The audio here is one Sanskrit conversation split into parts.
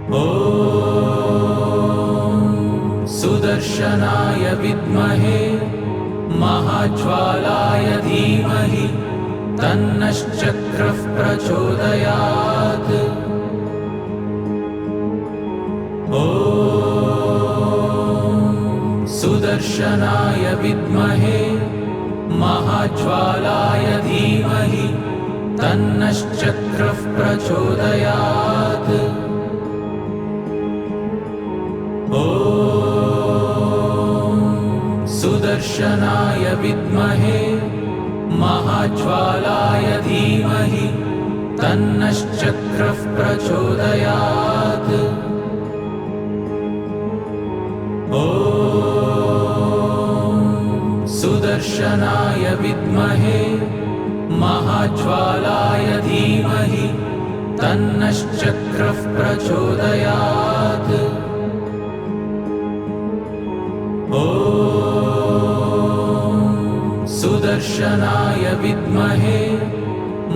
ॐ सुदर्शनाय विद्महे महाज्वालाय धीमहि तन्नश्चक्रः प्रचोदयात्। ॐ सुदर्शनाय विद्महे महाज्वालाय धीमहि तन्नश्चक्रः प्रचोदयात्। ॐ सुदर्शनाय विद्महे महाज्वालाय धीमहि तन्नश्चक्रः प्रचोदयात्। ॐ सुदर्शनाय विद्महे महाज्वालाय धीमहि तन्नश्चक्रः प्रचोदयात्। ॐ सुदर्शनाय विद्महे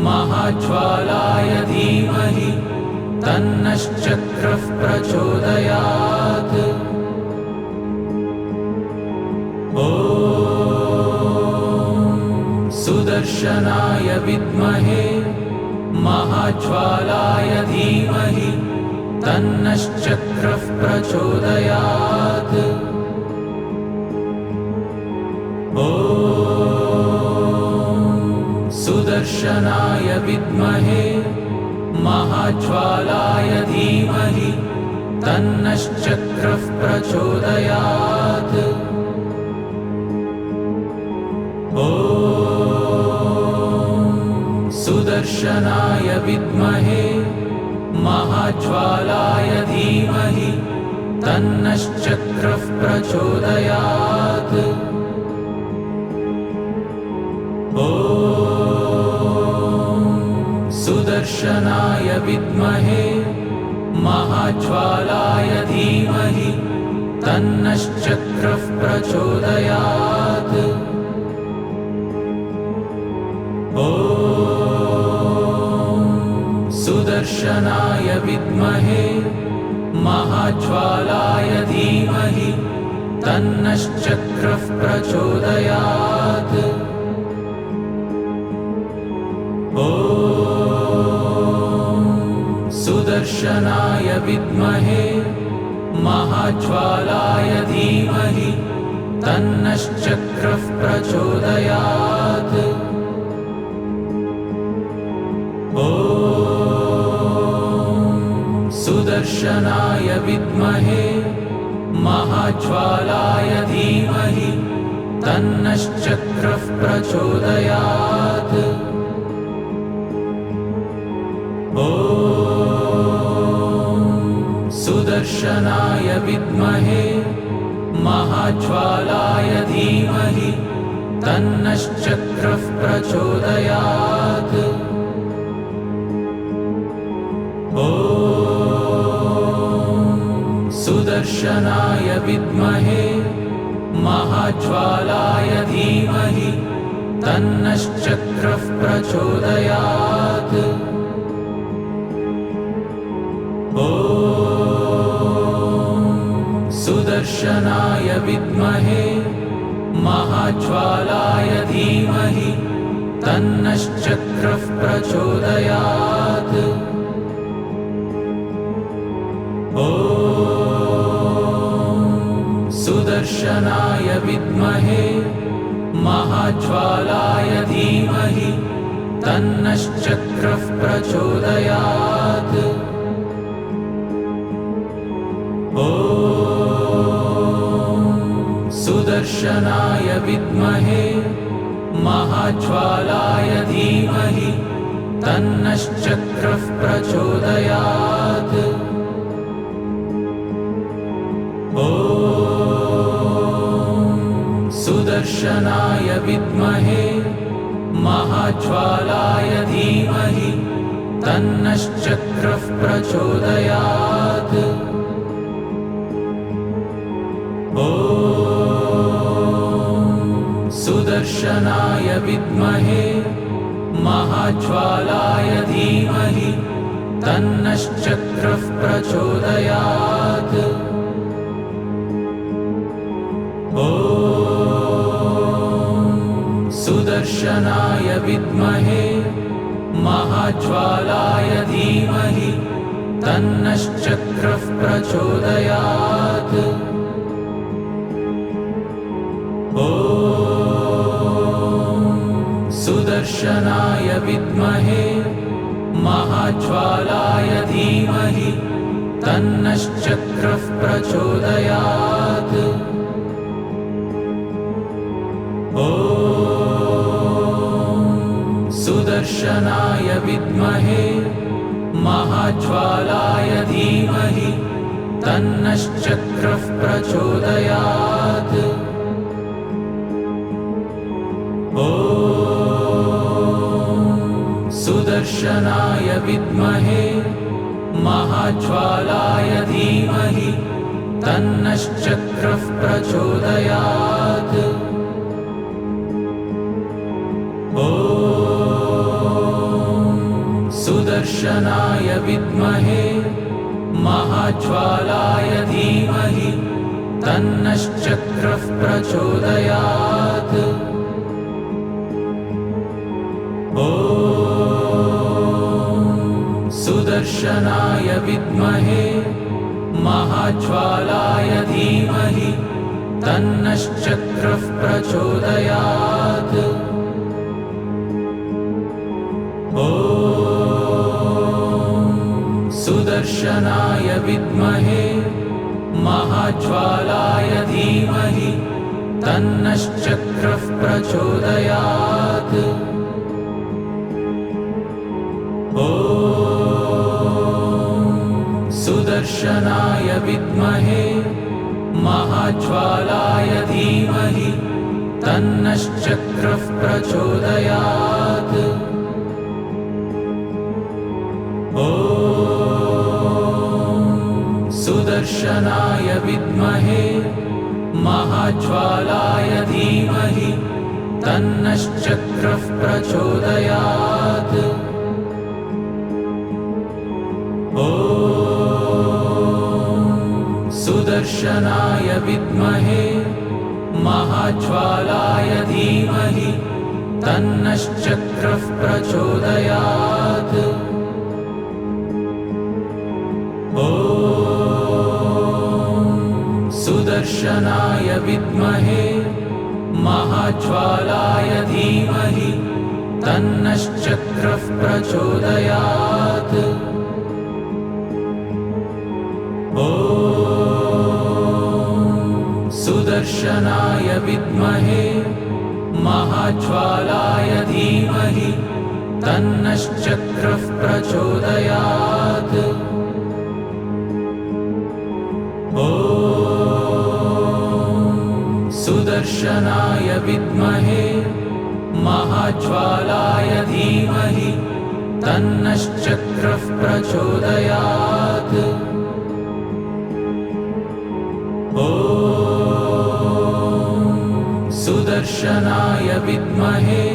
महाज्वालाय धीमहि तन्नश्चक्रः प्रचोदयात्। ॐ सुदर्शनाय विद्महे महाज्वालाय धीमहि तन्नश्चक्रः प्रचोदयात्। ॐ सुदर्शनाय विद्महे महाज्वालाय धीमहि तन्नश्चक्रः प्रचोदयात्। ॐ सुदर्शनाय विद्महे महाज्वालाय धीमहि तन्नश्चक्रः प्रचोदयात्। ॐ सुदर्शनाय विद्महे महाज्वालाय धीमहि तन्नश्चक्रः प्रचोदयात्। ॐ सुदर्शनाय विद्महे महाज्वालाय धीमहि तन्नश्चक्रः प्रचोदयात्। ॐ सुदर्शनाय विद्महे महाज्वालाय धीमहि तन्नश्चक्रः प्रचोदयात्। ॐ सुदर्शनाय विद्महे महाज्वालाय धीमहि तन्नश्चक्रः प्रचोदयात्। ॐ सुदर्शनाय विद्महे महाज्वालाय धीमहि तन्नश्चक्रः प्रचोदयात्। ॐ सुदर्शनाय विद्महे महाज्वालाय धीमहि तन्नश्चक्रः प्रचोदयात्। ॐ सुदर्शनाय विद्महे महाज्वालाय धीमहि तन्नश्चक्रः प्रचोदयात्। ॐ सुदर्शनाय विद्महे महाज्वालाय धीमहि तन्नश्चक्रः प्रचोदयात्। ॐ सुदर्शनाय विद्महे महाज्वालाय धीमहि तन्नश्चक्रः प्रचोदयात्। ॐ सुदर्शनाय विद्महे महाज्वालाय धीमहि तन्नश्चक्रः प्रचोदयात्। ॐ सुदर्शनाय विद्महे महाज्वालाय धीमहि तन्नश्चक्रः प्रचोदयात्। ॐ सुदर्शनाय विद्महे महाज्वालाय धीमहि तन्नश्चक्रः प्रचोदयात्। ॐ सुदर्शनाय विद्महे महाज्वालाय धीमहि तन्नश्चक्रः प्रचोदयात्। ॐ सुदर्शनाय विद्महे महाज्वालाय धीमहि तन्नश्चक्रः प्रचोदयात्। ॐ सुदर्शनाय विद्महे महाज्वालाय धीमहि तन्नश्चक्रः प्रचोदयात्। ॐ सुदर्शनाय विद्महे महाज्वालाय धीमहि तन्नश्चक्रः प्रचोदयात्। ॐ सुदर्शनाय विद्महे महाज्वालाय धीमहि तन्नश्चक्रः प्रचोदयात्। ॐ सुदर्शनाय विद्महे महाज्वालाय धीमहि तन्नश्चक्रः प्रचोदयात्। ॐ सुदर्शनाय विद्महे महाज्वालाय धीमहि तन्नश्चक्रः प्रचोदयात्। ॐ सुदर्शनाय विद्महे महाज्वालाय धीमहि तन्नश्चक्रः प्रचोदयात्। ॐ सुदर्शनाय विद्महे महाज्वालाय धीमहि तन्नश्चक्रः प्रचोदयात्। ॐ सुदर्शनाय विद्महे महाज्वालाय धीमहि तन्नश्चक्रः प्रचोदयात्। ॐ सुदर्शनाय विद्महे महाज्वालाय धीमहि तन्नश्चक्रः प्रचोदयात्। ॐ सुदर्शनाय विद्महे महाज्वालाय धीमहि तन्नश्चक्रः प्रचोदयात्। ॐ सुदर्शनाय विद्महे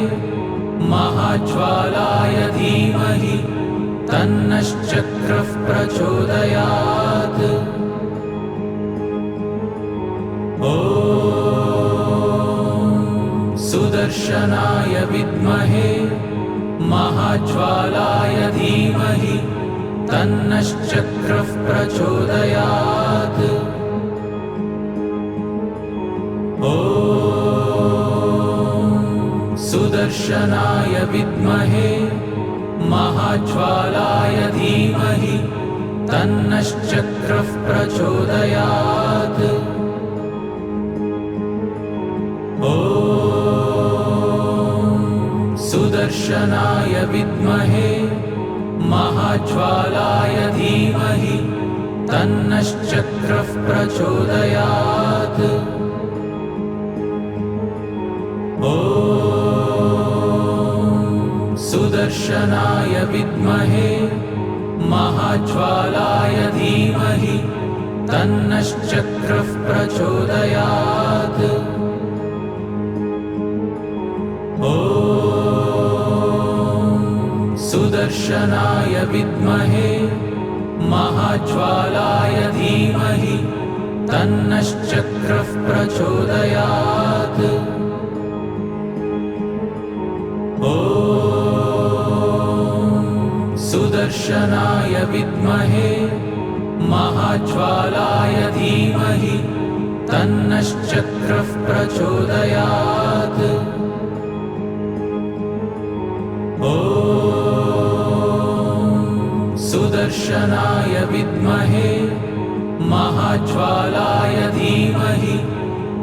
महाज्वालाय धीमहि तन्नश्चक्रः प्रचोदयात्। ॐ सुदर्शनाय विद्महे महाज्वालाय धीमहि तन्नश्चक्रः प्रचोदयात्। ॐ सुदर्शनाय विद्महे महाज्वालाय धीमहि तन्नश्चक्रः प्रचोदयात्। ॐ सुदर्शनाय विद्महे महाज्वालाय धीमहि तन्नश्चक्रः प्रचोदयात्। ॐ सुदर्शनाय विद्महे महाज्वालाय धीमहि तन्नश्चक्रः प्रचोदयात्। ॐ सुदर्शनाय विद्महे महाज्वालाय धीमहि तन्नश्चक्रः प्रचोदयात्। ॐ सुदर्शनाय विद्महे महाज्वालाय धीमहि तन्नश्चक्रः प्रचोदयात्। ॐ सुदर्शनाय विद्महे महाज्वालाय धीमहि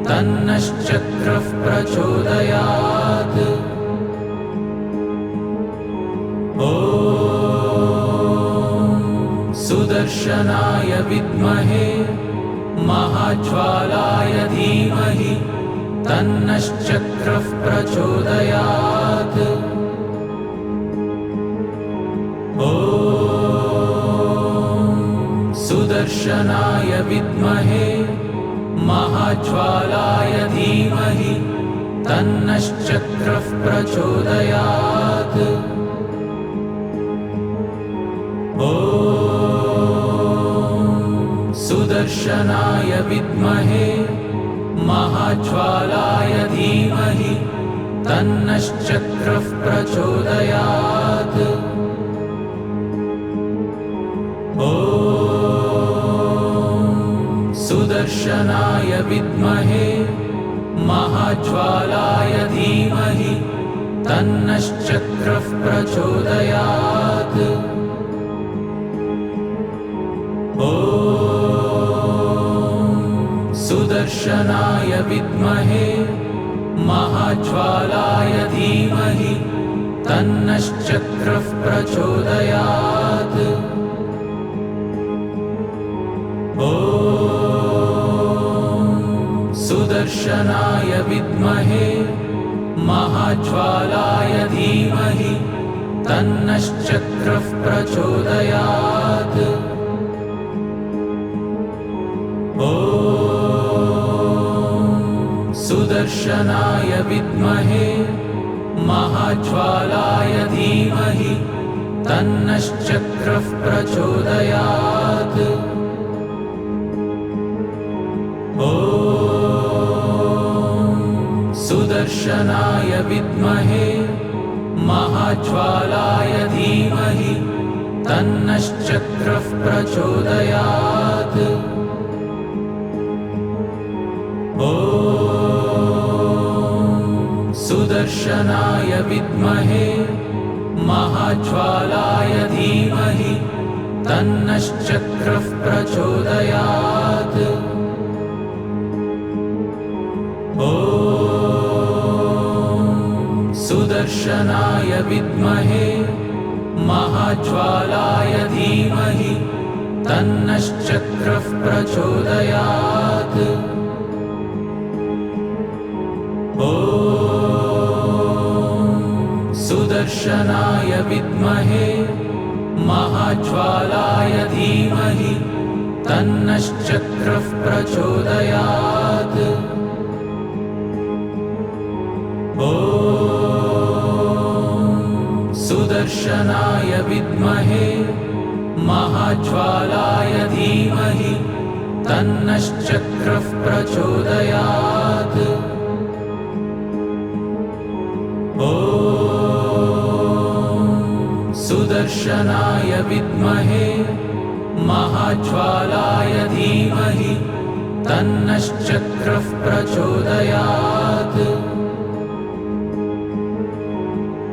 तन्नश्चक्रः प्रचोदयात्। ॐ सुदर्शनाय विद्महे महाज्वालाय धीमहि तन्नश्चक्रः प्रचोदयात्। ॐ सुदर्शनाय विद्महे महाज्वालाय धीमहि तन्नश्चक्रः प्रचोदयात्। ॐ सुदर्शनाय विद्महे महाज्वालाय धीमहि तन्नश्चक्रः प्रचोदयात्। ॐ सुदर्शनाय विद्महे महाज्वालाय धीमहि तन्नश्चक्रः प्रचोदयात्। ॐ सुदर्शनाय विद्महे महाज्वालाय धीमहि तन्नश्चक्रः प्रचोदयात्। ॐ सुदर्शनाय विद्महे महाज्वालाय धीमहि तन्नश्चक्रः प्रचोदयात्। ॐ सुदर्शनाय विद्महे महाज्वालाय धीमहि तन्नश्चक्रः प्रचोदयात्। ॐ सुदर्शनाय विद्महे महाज्वालाय धीमहि तन्नश्चक्रः प्रचोदयात्। ॐ सुदर्शनाय विद्महे महाज्वालाय धीमहि तन्नश्चक्रः प्रचोदयात्। ॐ सुदर्शनाय विद्महे महाज्वालाय धीमहि तन्नश्चक्रः प्रचोदयात्। ॐ सुदर्शनाय विद्महे महाज्वालाय धीमहि तन्नश्चक्रः प्रचोदयात्। ॐ सुदर्शनाय विद्महे महाज्वालाय धीमहि तन्नश्चक्रः प्रचोदयात्। ॐ सुदर्शनाय विद्महे महाज्वालाय धीमहि तन्नश्चक्रः प्रचोदयात्।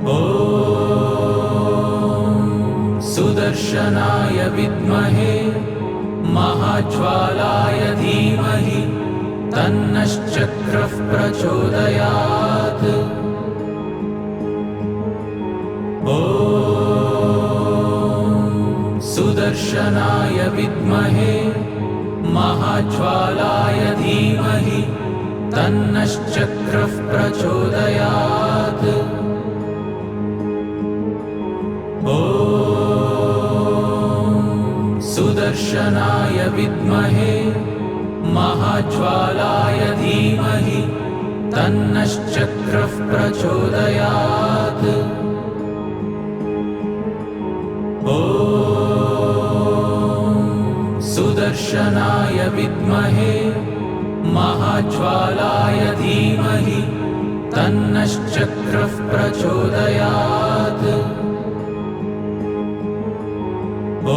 ॐ सुदर्शनाय विद्महे महाज्वालाय धीमहि तन्नश्चक्रः प्रचोदयात्। ॐ सुदर्शनाय विद्महे महाज्वालाय धीमहि तन्नश्चक्रः प्रचोदयात्। ॐ सुदर्शनाय विद्महे महाज्वालाय धीमहि तन्नश्चक्रः प्रचोदयात्। ॐ सुदर्शनाय विद्महे महाज्वालाय धीमहि तन्नश्चक्रः प्रचोदयात्। ॐ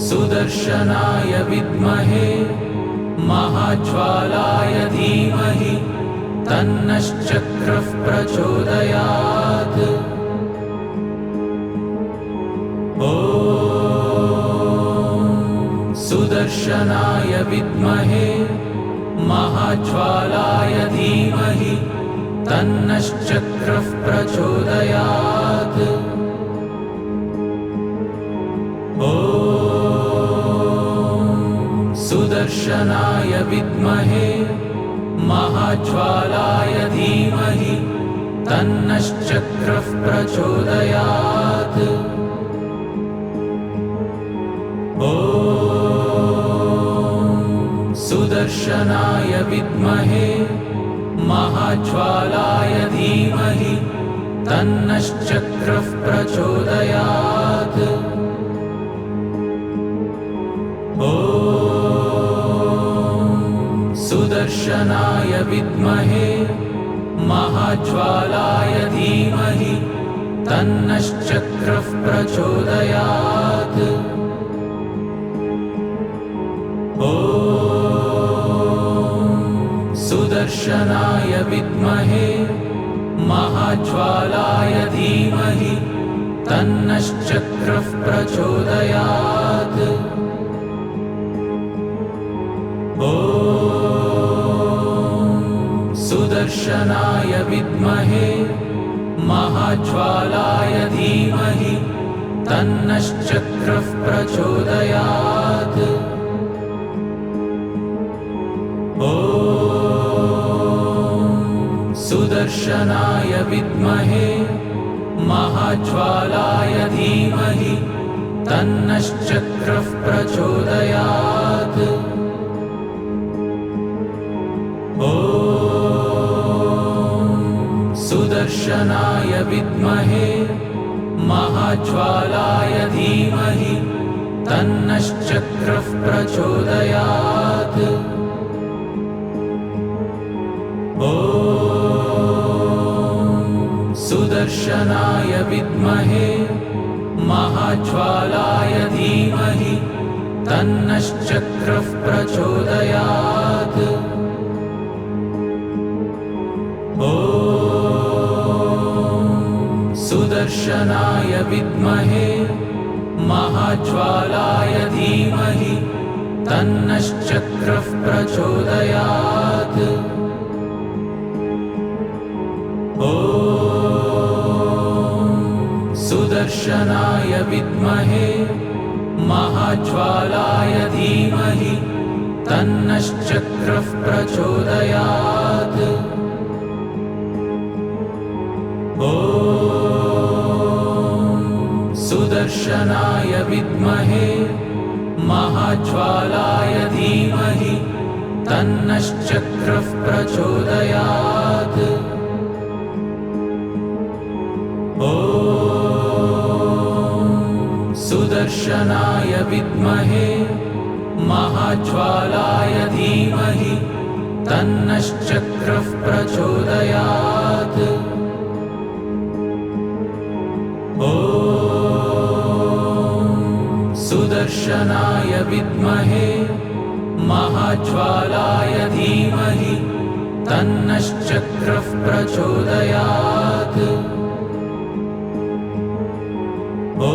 सुदर्शनाय विद्महे महाज्वालाय धीमहि तन्नश्चक्रः प्रचोदयात्। ॐ सुदर्शनाय विद्महे महाज्वालाय धीमहि तन्नश्चक्रः प्रचोदयात्। ॐ सुदर्शनाय विद्महे महाज्वालाय धीमहि तन्नश्चक्रः प्रचोदयात्। ॐ सुदर्शनाय विद्महे महाज्वालाय धीमहि तन्नश्चक्रः प्रचोदयात्। ॐ सुदर्शनाय विद्महे महाज्वालाय धीमहि तन्नश्चक्रः प्रचोदयात्। ॐ सुदर्शनाय विद्महे महाज्वालाय धीमहि तन्नश्चक्रः प्रचोदयात्। ॐ सुदर्शनाय विद्महे महाज्वालाय धीमहि तन्नश्चक्रः प्रचोदयात्। ॐ सुदर्शनाय विद्महे महाज्वालाय धीमहि तन्नश्चक्रः प्रचोदयात्। ॐ सुदर्शनाय विद्महे महाज्वालाय धीमहि तन्नश्चक्रः प्रचोदयात्। ॐ सुदर्शनाय विद्महे महाज्वालाय धीमहि तन्नश्चक्रः प्रचोदयात्। ॐ सुदर्शनाय विद्महे महाज्वालाय धीमहि तन्नश्चक्रः प्रचोदयात्। ॐ सुदर्शनाय विद्महे महाज्वालाय धीमहि तन्नश्चक्रः प्रचोदयात्। ॐ सुदर्शनाय विद्महे महाज्वालाय धीमहि तन्नश्चक्रः प्रचोदयात्। ॐ सुदर्शनाय विद्महे महाज्वालाय धीमहि तन्नश्चक्रः प्रचोदयात्। ॐ सुदर्शनाय विद्महे महाज्वालाय धीमहि तन्नश्चक्रः प्रचोदयात्। ॐ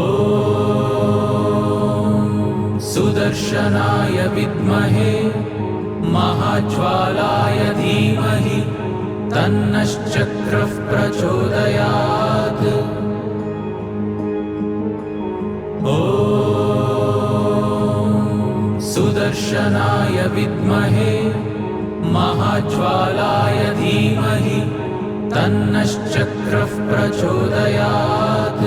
सुदर्शनाय विद्महे महाज्वालाय धीमहि तन्नश्चक्रः प्रचोदयात्। ॐ सुदर्शनाय विद्महे महाज्वालाय धीमहि तन्नश्चक्रः प्रचोदयात्।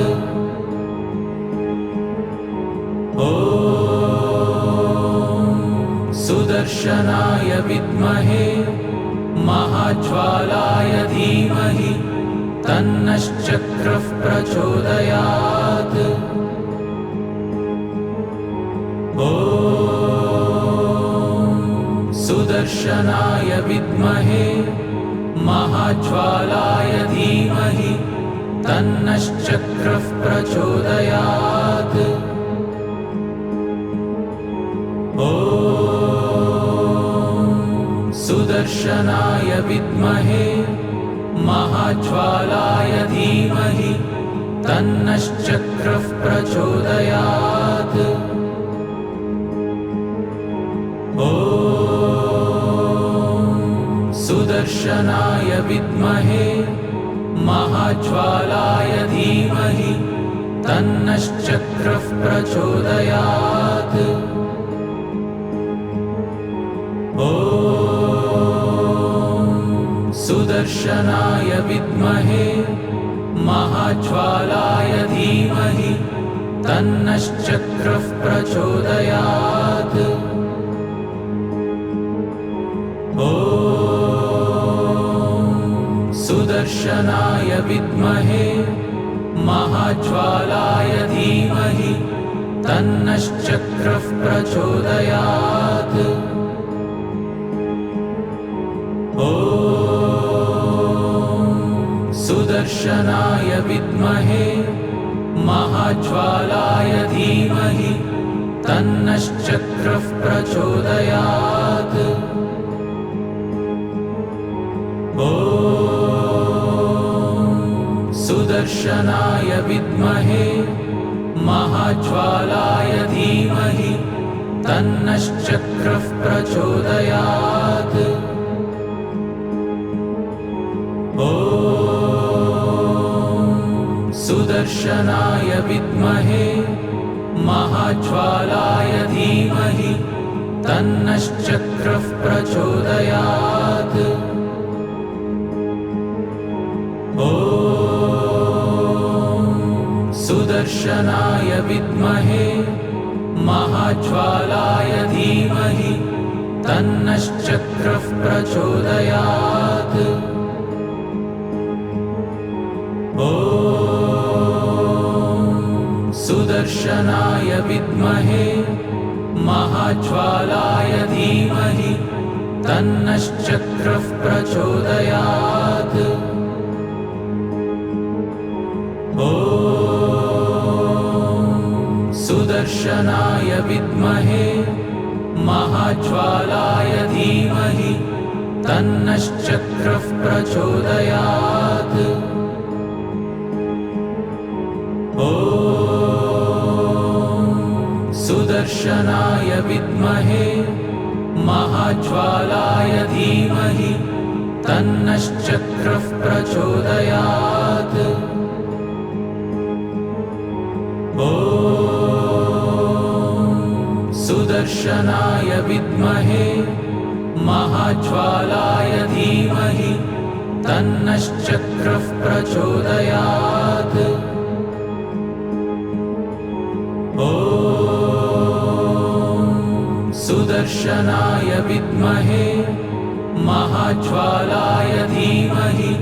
ॐ सुदर्शनाय विद्महे महाज्वालाय धीमहि तन्नश्चक्रः प्रचोदयात्। ॐ सुदर्शनाय विद्महे महाज्वालाय धीमहि तन्नश्चक्रः प्रचोदयात्। ॐ सुदर्शनाय विद्महे महाज्वालाय धीमहि तन्नश्चक्रः प्रचोदयात्। ॐ सुदर्शनाय विद्महे महाज्वालाय धीमहि तन्नश्चक्रः प्रचोदयात्। ॐ सुदर्शनाय विद्महे महाज्वालाय धीमहि तन्नश्चक्रः प्रचोदयात्। ॐ सुदर्शनाय विद्महे महाज्वालाय धीमहि तन्नश्चक्रः प्रचोदयात्। ॐ सुदर्शनाय विद्महे महाज्वालाय धीमहि तन्नश्चक्रः प्रचोदयात्। ॐ सुदर्शनाय विद्महे महाज्वालाय धीमहि तन्नश्चक्रः प्रचोदयात्। ॐ सुदर्शनाय विद्महे महाज्वालाय धीमहि तन्नश्चक्रः प्रचोदयात्। ॐ सुदर्शनाय विद्महे महाज्वालाय धीमहि तन्नश्चक्रः प्रचोदयात्। ॐ सुदर्शनाय विद्महे महाज्वालाय धीमहि तन्नश्चक्रः प्रचोदयात्। ॐ सुदर्शनाय विद्महे महाज्वालाय धीमहि तन्नश्चक्रः प्रचोदयात्। ॐ सुदर्शनाय विद्महे महाज्वालाय धीमहि तन्नश्चक्रः प्रचोदयात्। ॐ सुदर्शनाय विद्महे महाज्वालाय धीमहि तन्नश्चक्रः प्रचोदयात्। ॐ सुदर्शनाय विद्महे महाज्वालाय धीमहि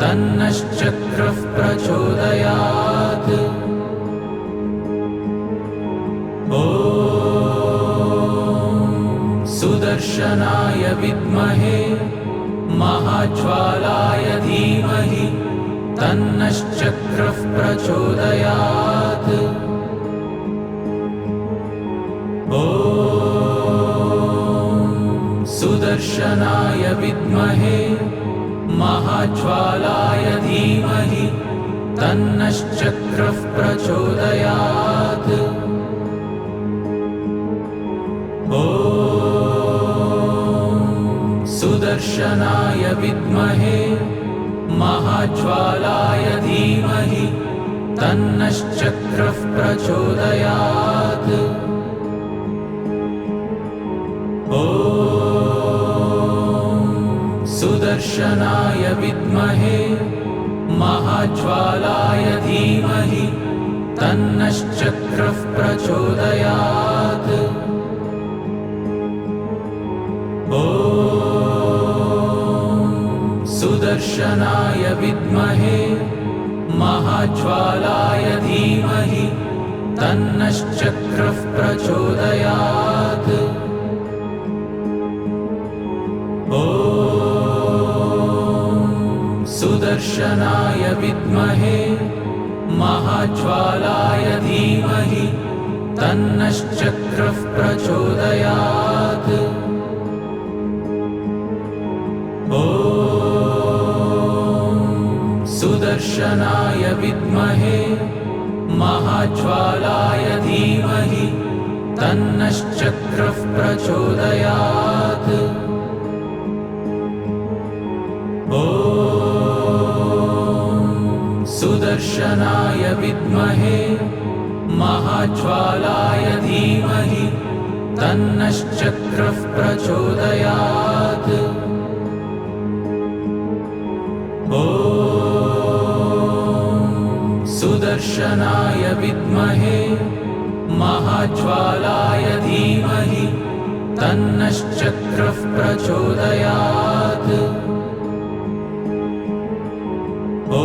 तन्नश्चक्रः प्रचोदयात्। ॐ सुदर्शनाय विद्महे महाज्वालाय धीमहि तन्नश्चक्रः प्रचोदयात्। ॐ सुदर्शनाय विद्महे महाज्वालाय धीमहि तन्नश्चक्रः प्रचोदयात्। ॐ सुदर्शनाय विद्महे महाज्वालाय धीमहि तन्नश्चक्रः प्रचोदयात्। ॐ सुदर्शनाय विद्महे महाज्वालाय धीमहि तन्नश्चक्रः प्रचोदयात्। ॐ सुदर्शनाय विद्महे महाज्वालाय धीमहि तन्नश्चक्रः प्रचोदयात्। ॐ सुदर्शनाय विद्महे महाज्वालाय धीमहि तन्नश्चक्रः प्रचोदयात्। ॐ सुदर्शनाय विद्महे महाज्वालाय धीमहि तन्नश्चक्रः प्रचोदयात्। ॐ सुदर्शनाय विद्महे महाज्वालाय धीमहि तन्नश्चक्रः प्रचोदयात्। ॐ सुदर्शनाय विद्महे महाज्वालाय धीमहि तन्नश्चक्रः प्रचोदयात्। ॐ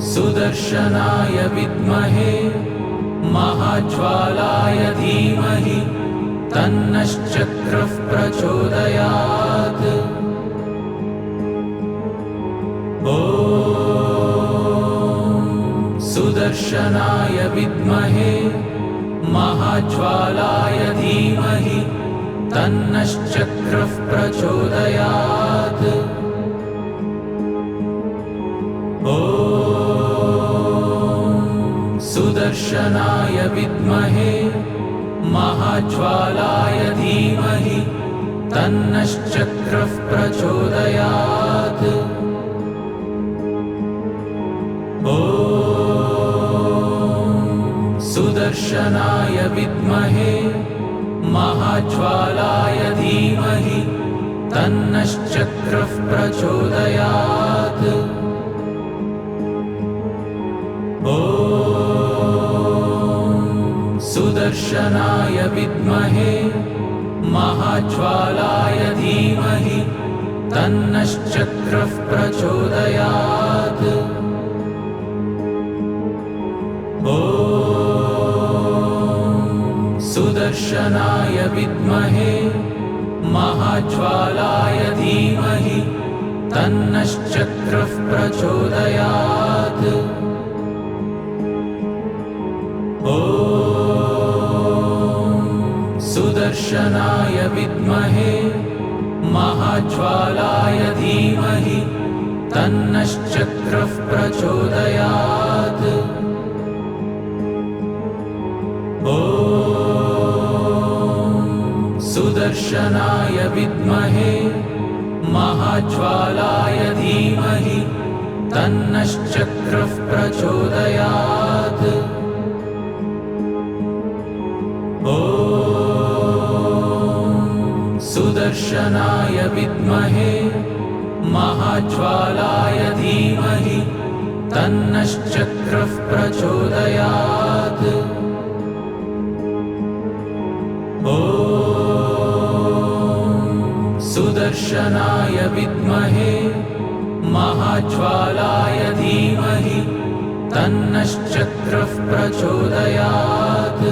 सुदर्शनाय विद्महे महाज्वालाय धीमहि तन्नश्चक्रः प्रचोदयात्। ॐ सुदर्शनाय विद्महे महाज्वालाय धीमहि तन्नश्चक्रः प्रचोदयात्। ॐ सुदर्शनाय विद्महे महाज्वालाय धीमहि तन्नश्चक्रः प्रचोदयात्। ॐ सुदर्शनाय विद्महे महाज्वालाय धीमहि तन्नश्चक्रः प्रचोदयात्। ॐ सुदर्शनाय विद्महे महाज्वालाय धीमहि तन्नश्चक्रः प्रचोदयात्। ॐ सुदर्शनाय विद्महे महाज्वालाय धीमहि तन्नश्चक्रः प्रचोदयात्। ॐ सुदर्शनाय विद्महे महाज्वालाय धीमहि तन्नश्चक्रः प्रचोदयात्। ॐ सुदर्शनाय विद्महे महाज्वालाय धीमहि तन्नश्चक्रः प्रचोदयात्। ॐ सुदर्शनाय विद्महे महाज्वालाय धीमहि तन्नश्चक्रः प्रचोदयात्। ॐ सुदर्शनाय विद्महे महाज्वालाय धीमहि तन्नश्चक्रः प्रचोदयात्।